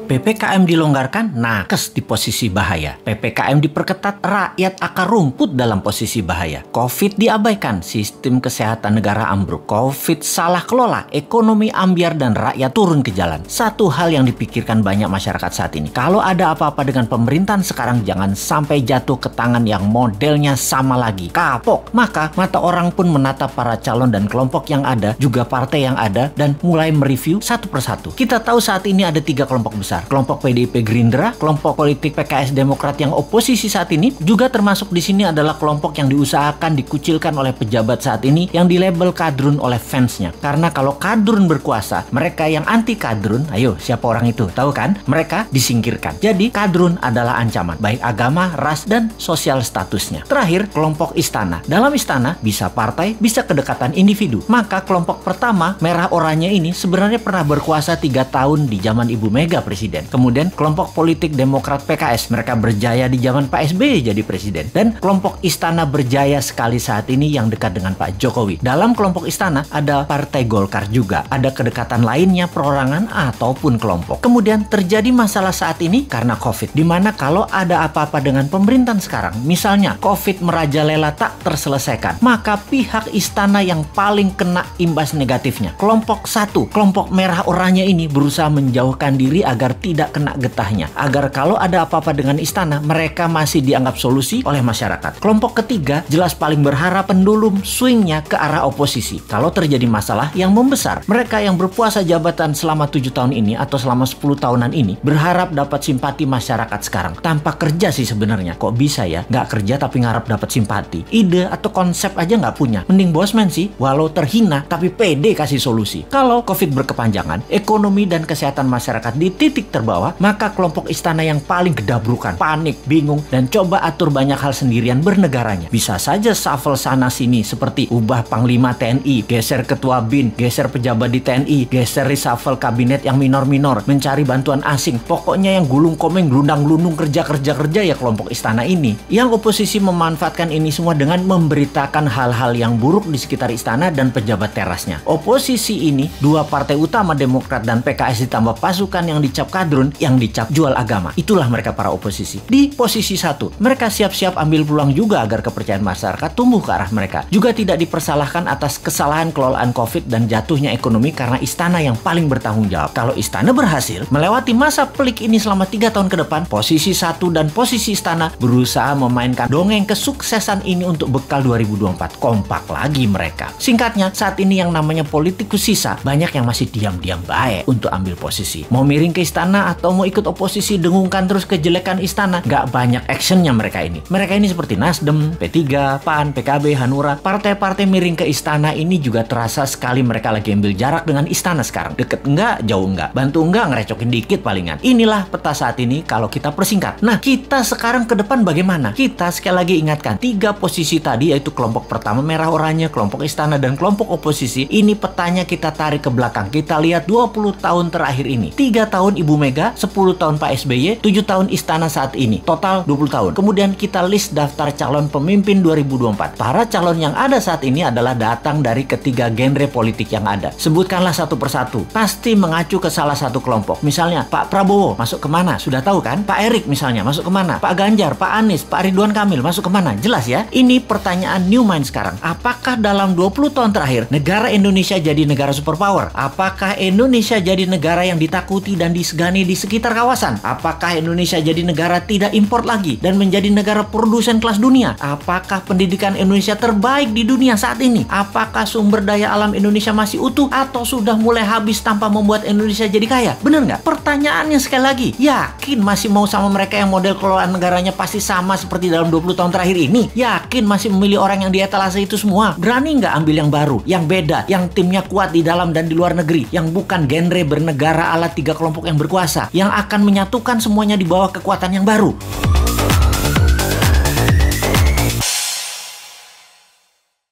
PPKM dilonggarkan, nakes di posisi bahaya. PPKM diperketat, rakyat akar rumput dalam posisi bahaya. Covid diabaikan, sistem kesehatan negara ambruk. Covid salah kelola, ekonomi ambiar dan rakyat turun ke jalan. Satu hal yang dipikirkan banyak masyarakat saat ini, kalau ada apa-apa dengan pemerintahan sekarang, jangan sampai jatuh ke tangan yang modelnya sama lagi, kapok. Maka mata orang pun menatap para calon dan kelompok yang ada, juga partai yang ada, dan mulai mereview satu persatu. Kita tahu saat ini ada 3 kelompok besar. Kelompok PDIP Gerindra, kelompok politik PKS Demokrat yang oposisi saat ini, juga termasuk di sini adalah kelompok yang diusahakan dikucilkan oleh pejabat saat ini yang dilabel kadrun oleh fansnya. Karena kalau kadrun berkuasa, mereka yang anti kadrun, ayo siapa orang itu? Tahu kan? Mereka disingkirkan. Jadi kadrun adalah ancaman, baik agama, ras, dan sosial statusnya. Terakhir, kelompok istana. Dalam istana bisa partai, bisa kedekatan individu. Maka kelompok pertama, merah oranye ini sebenarnya pernah berkuasa 3 tahun di zaman Ibu Mega presiden. Kemudian kelompok politik Demokrat PKS, mereka berjaya di zaman Pak SBY jadi presiden. Dan kelompok istana berjaya sekali saat ini yang dekat dengan Pak Jokowi. Dalam kelompok istana ada Partai Golkar juga. Ada kedekatan lainnya perorangan ataupun kelompok. Kemudian terjadi masalah saat ini karena Covid. Dimana kalau ada apa-apa dengan pemerintahan sekarang, misalnya Covid merajalela tak terselesaikan, maka pihak istana yang paling kena imbas negatifnya. Kelompok 1, kelompok merah oranye ini berusaha menjauhkan diri agar tidak kena getahnya, agar kalau ada apa-apa dengan istana, mereka masih dianggap solusi oleh masyarakat. Kelompok ketiga jelas paling berharap pendulum swingnya ke arah oposisi. Kalau terjadi masalah yang membesar, mereka yang berpuasa jabatan selama 7 tahun ini atau selama 10 tahunan ini berharap dapat simpati masyarakat sekarang. Tanpa kerja sih sebenarnya, kok bisa ya nggak kerja tapi ngarap dapat simpati. Ide atau konsep aja nggak punya. Mending bosman sih, walau terhina tapi pede kasih solusi. Kalau Covid berkepanjangan, ekonomi dan kesehatan masyarakat di titik terbawah, maka kelompok istana yang paling gedabrukan, panik, bingung, dan coba atur banyak hal sendirian bernegaranya. Bisa saja shuffle sana sini seperti ubah Panglima TNI, geser Ketua BIN, geser pejabat di TNI, geser reshuffle kabinet yang minor-minor, mencari bantuan asing. Pokoknya yang gulung komeng, gelundang-gelundung kerja ya kelompok istana ini. Yang oposisi memanfaatkan ini semua dengan memberitakan hal-hal yang buruk di sekitar istana dan pejabat terasnya. Oposisi ini, 2 partai utama Demokrat dan PKS ditambah pasukan yang dicap kadrun, yang dicap jual agama. Itulah mereka para oposisi. Di posisi 1, mereka siap-siap ambil peluang juga agar kepercayaan masyarakat tumbuh ke arah mereka. Juga tidak dipersalahkan atas kesalahan kelolaan Covid dan jatuhnya ekonomi karena istana yang paling bertanggung jawab. Kalau istana berhasil melewati masa pelik ini selama 3 tahun ke depan, posisi 1 dan posisi istana berusaha memainkan dongeng kesuksesan ini untuk bekal 2024. Kompak lagi mereka. Singkatnya, saat ini yang namanya politikus sisa, banyak yang masih diam-diam baik untuk ambil posisi. Mau miring ke istana atau mau ikut oposisi dengungkan terus kejelekan istana, nggak banyak actionnya mereka ini. Mereka ini seperti Nasdem, P3, PAN, PKB, Hanura. Partai-partai miring ke istana ini juga terasa sekali mereka lagi ambil jarak dengan istana sekarang. Deket enggak, jauh enggak, bantu enggak, ngerecokin dikit palingan. Inilah peta saat ini kalau kita persingkat. Nah, kita sekarang ke depan bagaimana? Kita sekali lagi ingatkan, 3 posisi tadi yaitu kelompok pertama merah oranye, kelompok istana, dan kelompok oposisi. Ini petanya kita tarik ke belakang. Kita lihat 20 tahun terakhir ini. 3 tahun Ibu Mega, 10 tahun Pak SBY, 7 tahun istana saat ini. Total 20 tahun. Kemudian kita list daftar calon pemimpin 2024. Para calon yang ada saat ini adalah datang dari ketiga genre politik yang ada. Sebutkanlah satu persatu. Pasti mengacu ke salah satu kelompok. Misalnya Pak Prabowo masuk kemana? Sudah tahu kan? Pak Erik misalnya masuk kemana? Pak Ganjar, Pak Anies, Pak Ridwan Kamil masuk kemana? Jelas ya? Ini pertanyaan new mind sekarang. Apakah dalam 20 tahun terakhir negara Indonesia jadi negara superpower? Apakah Indonesia jadi negara yang ditakuti dan disegani di sekitar kawasan? Apakah Indonesia jadi negara tidak impor lagi dan menjadi negara produsen kelas dunia? Apakah pendidikan Indonesia terbaik di dunia saat ini? Apakah sumber daya alam Indonesia masih utuh atau sudah mulai habis tanpa membuat Indonesia jadi kaya? Bener nggak? Pertanyaannya sekali lagi, yakin masih mau sama mereka yang model kelolaan negaranya pasti sama seperti dalam 20 tahun terakhir ini? Yakin masih memilih orang yang di etalase itu semua? Berani nggak ambil yang baru, yang beda, yang timnya kuat di dalam dan di luar negeri, yang bukan genre bernegara ala 3 kelompok yang berkuasa, yang akan menyatukan semuanya di bawah kekuatan yang baru?